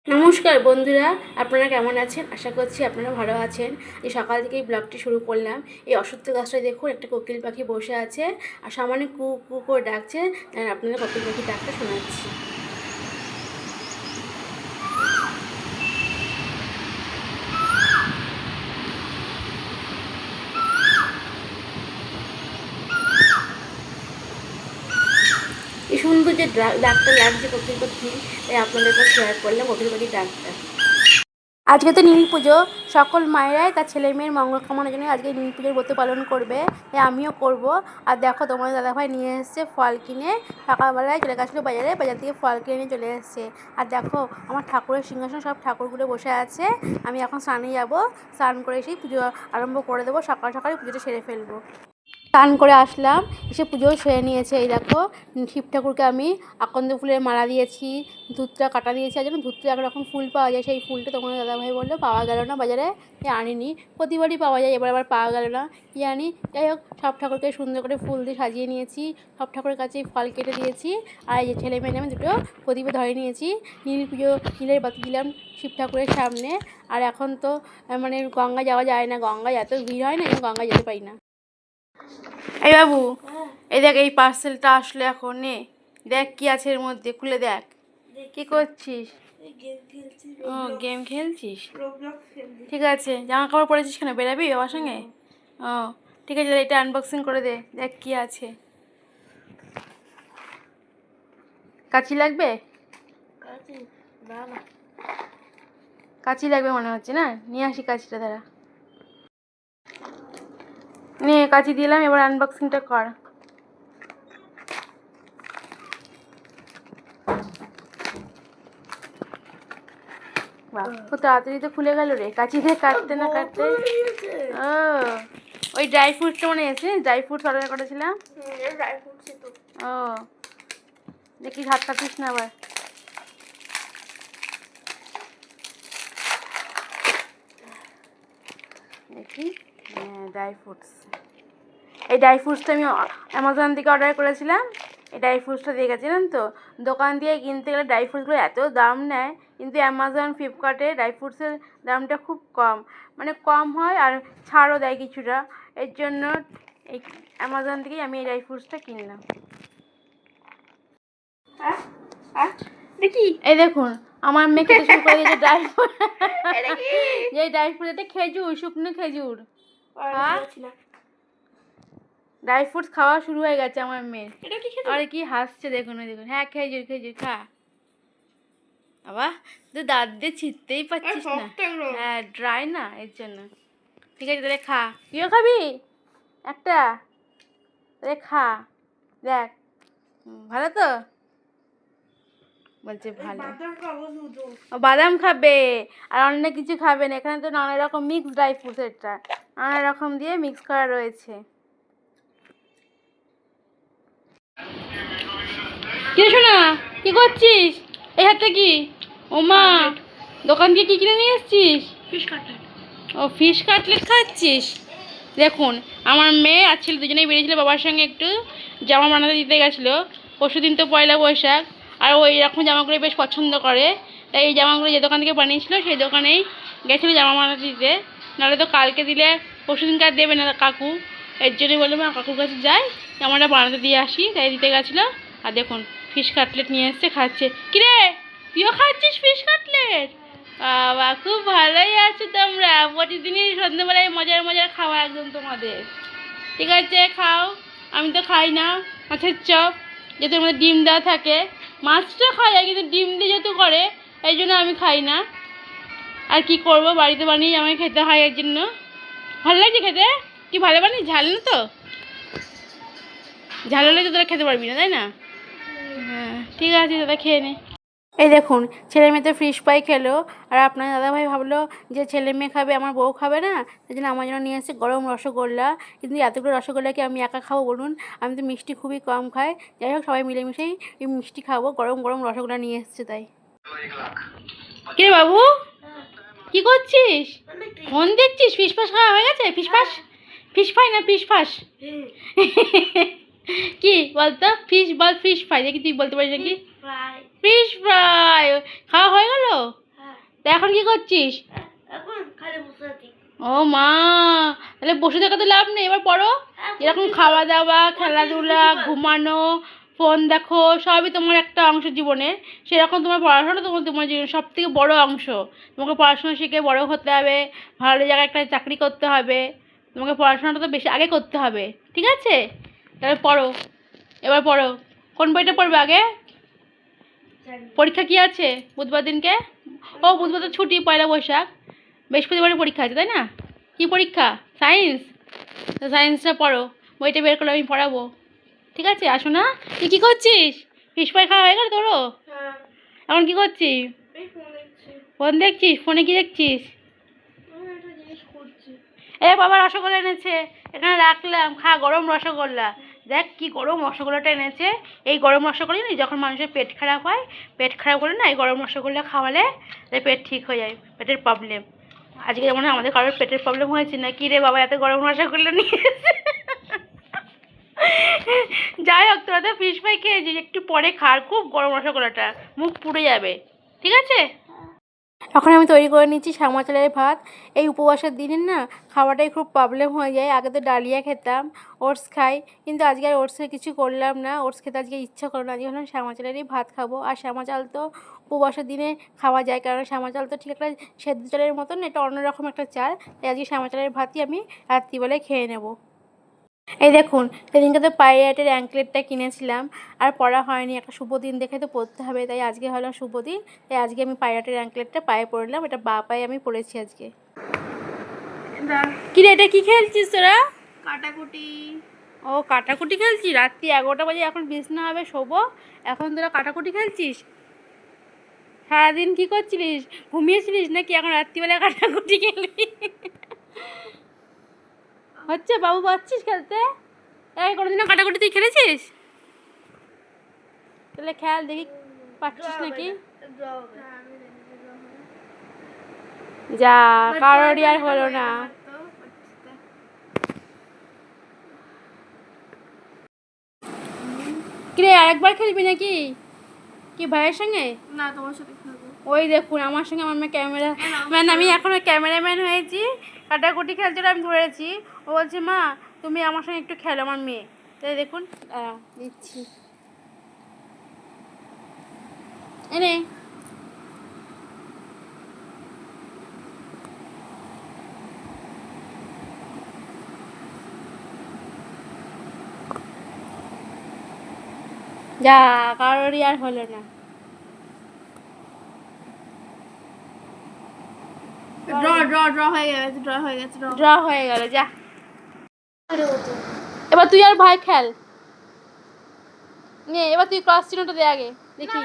নমস্কার বন্ধুরা, আপনারা কেমন আছেন? আশা করছি আপনারা ভালো আছেন। এই সকাল থেকেই ব্লগটি শুরু করলাম। এই অশ্বত্থ গাছটায় দেখুন একটা কোকিল পাখি বসে আছে আর সামনে কু কু করে ডাকছে। আপনারা কোকিল পাখির ডাকটা শোনাচ্ছি। এই সুন্দর যে ডাকটা লাগছে কোকিল পাখি, তাই আপনাদেরকে শেয়ার করলাম কোকিল পাখির ডাকটা। আজকে তো নীল পুজো, সকল মায়েরাই তার ছেলে মেয়ের মঙ্গল কামনার জন্য আজকে নীল পুজোর ব্রত পালন করবে। আমিও করব। আর দেখো তোমাদের দাদাভাই নিয়ে এসছে ফল কিনে, সকালবেলায় চলে গেছিলো বাজারে, বাজার থেকে ফল কিনে নিয়ে চলে এসছে। আর দেখো আমার ঠাকুরের সিংহাসনে সব ঠাকুরগুলো বসে আছে। আমি এখন স্নানে যাবো, স্নান করে এসেই পুজো আরম্ভ করে দেবো, সকাল সকালে পুজোটা সেরে ফেলবো। স্নান করে আসলাম, এসে পুজোও সেরে নিয়েছে। এই দেখো শিব ঠাকুরকে আমি আকন্দ ফুলের মালা দিয়েছি, ধূতটা কাটা দিয়েছি। আর যেন ধূতটা একরকম ফুল পাওয়া যায়, সেই ফুলটা তোমার দাদাভাই বললো পাওয়া গেল না বাজারে, আনিনি। প্রতিবারই পাওয়া যায়, এবার আবার পাওয়া গেল না, কি আনি। যাই হোক, সব ঠাকুরকে সুন্দর করে ফুল দিয়ে সাজিয়ে নিয়েছি, সব ঠাকুরের কাছেই ফল কেটে দিয়েছি। আর এই যে ছেলে মেয়ে আমি দুটো প্রদীপে ধরে নিয়েছি। নীলের বাতি দিলাম শিব ঠাকুরের সামনে। আর এখন তো মানে গঙ্গা যাওয়া যায় না, গঙ্গায় এত ভিড় হয় না, গঙ্গায় যেতে পারি না। এই বাবু, এই দেখ এই পার্সেলটা আসলে এখন নে, দেখ কি আছে এর মধ্যে, খুলে দেখ। কি করছিস? ও গেম খেলছিস, ঠিক আছে। জামা কাপড় পরেছিস কেন, বেরাবি বাবার সঙ্গে? ও ঠিক আছে, এটা আনবক্সিং করে দে, দেখ কি আছে। কাঁচি লাগবে? কাঁচি লাগবে মনে হচ্ছে না, নিয়ে আসি কাঁচিটা, দাঁড়া। নে কাঁচি দিলাম, এবার আনবক্সিংটা কর। খুব তাড়াতাড়ি তো খুলে গেল রে, কাঁচি দিয়ে কাটতে না কাটতে। ও ওই ড্রাই ফ্রুটসটা মনে আছে, ড্রাই ফ্রুটস অর্ডার করেছিলাম। ও দেখি হাত কাটিস না আবার। দেখি, হ্যাঁ ড্রাই ফ্রুটস। এই ড্রাই ফ্রুটসটা আমি অ্যামাজন থেকে অর্ডার করেছিলাম। এই ড্রাই ফ্রুটসটা দিয়ে গেছিলাম তো, দোকান দিয়ে কিনতে গেলে ড্রাই ফ্রুটসগুলো এত দাম নেয়, কিন্তু অ্যামাজন ফ্লিপকার্টে ড্রাই ফ্রুটসের দামটা খুব কম, মানে কম হয় আর ছাড়ও দেয় কিছুটা। এর জন্য এই অ্যামাজন থেকেই আমি এই ড্রাই ফ্রুটসটা কিনলাম। দেখি এই দেখুন, আমার মেয়ে খেতে শুরু করে দিয়েছে ড্রাই ফ্রুট। যে ড্রাই ফ্রুট, এটা খেজুর, শুকনো খেজুর। ড্রাই ফ্রুটস খাওয়া শুরু হয়ে গেছে আমার মেয়ের। আরে কি হাসছে দেখুন, দেখুন। হ্যাঁ খেজুর, খেজুর খা। বাবা তুই দাঁত দিয়ে ছিটতেই পারছিস না। হ্যাঁ ড্রাই না, এর জন্য। ঠিক আছে তাহলে খা, তুইও খাবি একটা, তাহলে খা, দেখ ভালো তো বলছে, ভালো। বাদাম খাবে আর অন্য কিছু খাবে না, এখানে তো নানা রকম মিক্স ড্রাই ফ্রুটস, এটা নানা রকম দিয়ে মিক্স করা রয়েছে। কি শোনা, কি করছিস এই হাতে? কি ওমা, দোকান থেকে কি কিনে নিয়ে এসছিস? Fish cutlet. ও ফিশ কাটলেট খাচ্ছিস? দেখুন আমার মেয়ে আর ছেলে দুজনেই বেরিয়েছিল বাবার সঙ্গে, একটু জামা বানাতে দিতে গেছিলো। পরশুদিন তো পয়লা বৈশাখ, আর ও এরকম জামাগুলো বেশ পছন্দ করে, তাই এই জামাগুলো যে দোকান থেকে বানিয়েছিল সেই দোকানেই গেছিলো জামা বানাতে দিতে। নাহলে তো কালকে দিলে পরশুদিনকে আর দেবে না কাকু, এর জন্যই বললাম কাকুর কাছে যাই, জামাটা বানাতে দিয়ে আসি, তাই দিতে গেছিলো। আর দেখুন ফিশ কাটলেট নিয়ে এসছে, খাচ্ছে। কিরে তুইও খাচ্ছিস ফিশ কাটলেট? বাবা খুব ভালোই আছো তোমরা, প্রতিদিনই সন্ধ্যেবেলায় মজার মজার খাওয়া একদম তোমাদের। ঠিক আছে খাও, আমি তো খাই না মাছের চপ, যেহেতু আমাদের ডিম দেওয়া থাকে। মাছটা খাওয়া যায় কিন্তু ডিম দিয়ে যেহেতু করে, এই জন্য আমি খাই না। আর কি করব, বাড়িতে বানিয়ে আমাকে খেতে হয়, এর জন্য। ভালো লাগছে খেতে? কি ভালো বানিয়ে, ঝাল না তো? ঝাল হলে তো তোরা খেতে পারবি না, তাই না? হ্যাঁ ঠিক আছে, দাদা খেয়ে নে। এই দেখুন ছেলে মেয়ে তো ফিশ ফ্রাই খেলো, আর আপনার দাদাভাই ভাবলো যে ছেলে মেয়ে খাবে, আমার বউ খাবে না, সেই জন্য আমার জন্য নিয়ে এসেছে গরম রসগোল্লা। কিন্তু এতগুলো রসগোল্লা কি আমি একা খাবো বলুন? আমি তো মিষ্টি খুবই কম খাই। যাই হোক সবাই মিলেমিশেই এই মিষ্টি খাবো, গরম গরম রসগোল্লা নিয়ে এসেছে তাই। কে বাবু, কি করছিস? ফোন দেখছিস? ফিশ ফাস খাওয়া হয়ে গেছে? ফিশ ফাস, ফিশ ফ্রাই না ফিশ ফাস? কি বলতো, ফিশ বল, ফিশ ফ্রাই দেখি তুই বলতে পারিস নাকি? ফিশ ফ্রাই খাওয়া হয়ে গেল? তা এখন কি করছিস? এখন খালি বসে আছি। ও মা, তাহলে বসে থাকা তো লাভ নেই, এবার পড়ো। এরকম খাওয়া দাওয়া, খেলাধুলা, ঘুমানো, ফোন দেখো সবই তোমার একটা অংশ জীবনের। সেরকম তোমার পড়াশোনা তোমার তোমার জীবনের সব থেকে বড় অংশ। তোমাকে পড়াশোনা শিখে বড় হতে হবে, ভালো জায়গায় একটা চাকরি করতে হবে, তোমাকে পড়াশোনাটা তো বেশি আগে করতে হবে, ঠিক আছে? তাহলে পড়ো, এবার পড়ো। কোন বইটা পড়বে আগে? পরীক্ষা কি আছে বুধবার দিনকে? ও বুধবার তো ছুটি, পয়লা বৈশাখ। বৃহস্পতিবারে পরীক্ষা আছে তাই না? কি পরীক্ষা? সায়েন্স। তো সায়েন্সটা পড়ো, বইটা বের করে আমি পড়াবো, ঠিক আছে? আসো না। তুই কী করছিস? ফিশ ফ্রাই খাওয়া হয়ে গেল তোরও? হ্যাঁ, এখন কি করছিস? এই ফোন দেখছি। ফোন দেখছিস? ফোনে কি দেখছিস? আমি একটা জিনিস করছি। এ বাবা রসগোল্লা এনেছে, এখানে রাখলাম, খা গরম রসগোল্লা। দেখ কি গরম রসগোল্লাটা এনেছে। এই গরম রসগোল্লা জানিস, যখন মানুষের পেট খারাপ হয়, পেট খারাপ হলে না এই গরম রসগোল্লা খাওয়ালে পেট ঠিক হয়ে যায়, পেটের প্রবলেম। আজকে যেমন আমাদের কারোর পেটের প্রবলেম হয়েছে না, কি রে বাবা এত গরম রসগোল্লা নিয়ে এসেছে। যাই হোক, তোরা তো ফিশ ফ্রাই খেয়েছিস, একটু পরে খার খুব গরম রসগোল্লাটা, মুখ পুড়ে যাবে, ঠিক আছে? এখন আমি তৈরি করে নিচ্ছি শ্যামা চালের ভাত। এই উপবাসের দিনে না খাওয়াটাই খুব প্রবলেম হয়ে যায়। আগে তো ডালিয়া খেতাম, ওটস খাই, কিন্তু আজকে আর ওটসের কিছু করলাম না, ওটস খেতে আজকে ইচ্ছা করলো না। আজকে হলাম শ্যামা চালেরই ভাত খাবো। আর শ্যামা চাল তো উপবাসের দিনে খাওয়া যায়, কারণ শ্যামা চাল তো ঠিক একটা সেদ্ধ চালের মতন, এটা অন্যরকম একটা চাল। তাই আজকে শ্যামা চালের ভাতই আমি রাত্রিবেলায় খেয়ে নেবো। এই দেখুন, সেদিনকে তো পাইরেটের অ্যাঙ্কলেটটা কিনেছিলাম, আর পরা হয়নি। একটা শুভ দিন দেখে তো পরতে হবে, তাই আজকে হলো শুভ দিন, তাই আজকে আমি পাইরেটের অ্যাঙ্কলেটটা পায়ে পরলাম। এটা বা পায়ে আমি পরেছি আজকে। কি রে, এটা কি খেলছিস তোরা? কাটাকুটি। ও কাটাকুটি খেলছিস? রাত্রি 11টা বাজে, এখন বিছনা হবে, শোবো, এখন তোরা কাটাকুটি খেলছিস? সারাদিন কি করছিলিস? ঘুমিয়েছিলিস নাকি এখন রাত্রিবেলা কাটাকুটি খেলবি? হচ্ছে বাবু, পাচ্ছিস খেলতে? এই কোনোদিনও কাটাকুটি তুই খেলেছিস? তাহলে খেয়াল দেখি পাচ্ছিস নাকি। যা, কারোরই আর হলো না। কিরে আরেকবার খেলবি নাকি? কি ভাইয়ের সঙ্গে? না, তোমার সাথে খেলবো। ওই দেখুন আমার সঙ্গে আমার ক্যামেরা ম্যান, আমি এখন ক্যামেরাম্যান হয়েছি। কাটাকুটি খেলছিল, আমি ধরেছি। ও বলছে মা তুমি আমার সঙ্গে একটু খেলো, আমার মেয়ে। তাই দেখুন দিচ্ছি, এনে। যা, কারোরই আর হলো না। ড্র হয়ে গেছে, ড্র হয়ে গেল, যা। এবার তুই আর ভাই খেল। নে এবার তুই ক্রস চিহ্নটা দে আগে দেখি।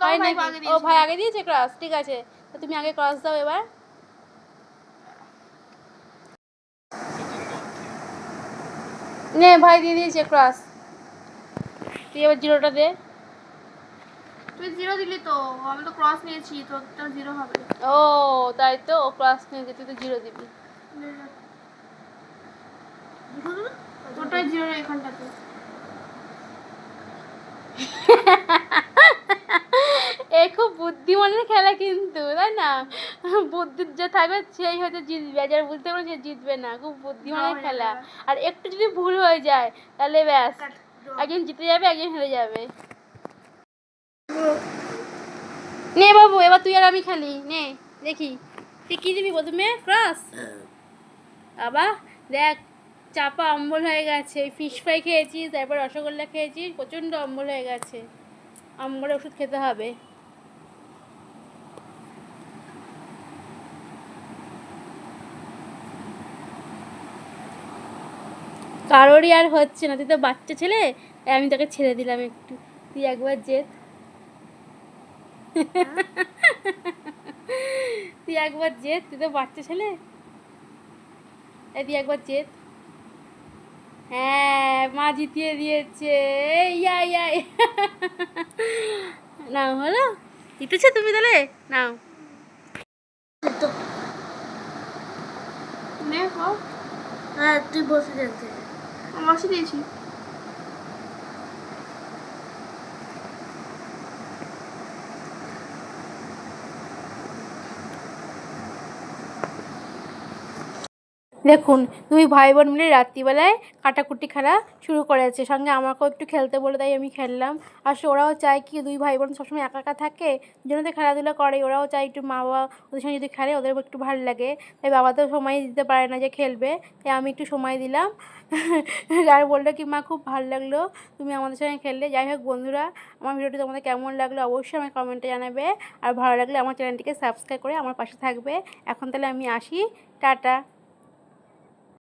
হয় নাকি? ও ভাই আগে দিয়েছে ক্রস, ঠিক আছে, তো তুমি আগে ক্রস দাও এবার। নে ভাই দিয়ে দিয়েছে ক্রস, তুই এবার জিরোটা দে। তুই 0 দিলি তো, আমি তো ক্রস নিয়েছি, তোরটা 0 হবে। ও তাই তো, ও ক্রস নিয়েছে, তুই তো জিরো দিবি। তোরটাই 0 এখানটাতে। এ খুব বুদ্ধিমানের খেলা কিন্তু, তাই না? বুদ্ধির যে থাকবে সেই হয়তো জিতবে, আর যার বুদ্ধি থাকবে সে জিতবে না। খুব বুদ্ধিমানের খেলা। আর একটু যদি ভুল হয়ে যায় তাহলে ব্যাস, একজন জিতে যাবে, একজন হেরে যাবে। নে বাবু, এবার তুই আর আমি খেলি, নে দেখি তুই কি দিবি প্রথমে। ক্রস। আবার দেখ, চাপা অম্বল হয়ে গেছে। ফিশ ফ্রাই খেয়েছিস, তারপর রসগোল্লা খেয়েছিস, প্রচণ্ড অম্বল হয়ে গেছে। অম্বলের ওষুধ খেতে হবে। কারোরই আর হচ্ছে না, তুই তো বাচ্চা ছেলে, তাই আমি তোকে ছেড়ে দিলাম একটু, তুই একবার জেত। তুই একবার জেত, তুই তো বাচ্চা ছেলে, এই তুই একবার জেত। হ্যাঁ, মা জিতিয়ে দিয়েছে। ইয়া ইয়া। নাও হলো, জিতেছো তুমি তাহলে, নাও। হ্যাঁ, তুই বসে যাচ্ছে। বসে দিয়েছি। দেখুন দুই ভাই বোন মিলে রাত্রিবেলায় কাটাকুটি খেলা শুরু করেছে, সঙ্গে আমাকেও একটু খেলতে বলে তাই আমি খেললাম। আসলে ওরাও চায় কি দুই ভাই বোন সবসময় একা একা থাকে, জন্য তো খেলাধুলা করে। ওরাও চায় একটু মা বাবা ওদের সঙ্গে যদি খেলে ওদের একটু ভালো লাগে, তাই বাবা তো সময় দিতে পারে না যে খেলবে, তাই আমি একটু সময় দিলাম। আর বললো কি মা খুব ভালো লাগলো তুমি আমাদের সঙ্গে খেললে। যাই হোক বন্ধুরা, আমার ভিডিওটি তোমাদের কেমন লাগলো অবশ্যই আমার কমেন্টে জানাবে, আর ভালো লাগলে আমার চ্যানেলটিকে সাবস্ক্রাইব করে আমার পাশে থাকবে। এখন তাহলে আমি আসি, টাটা।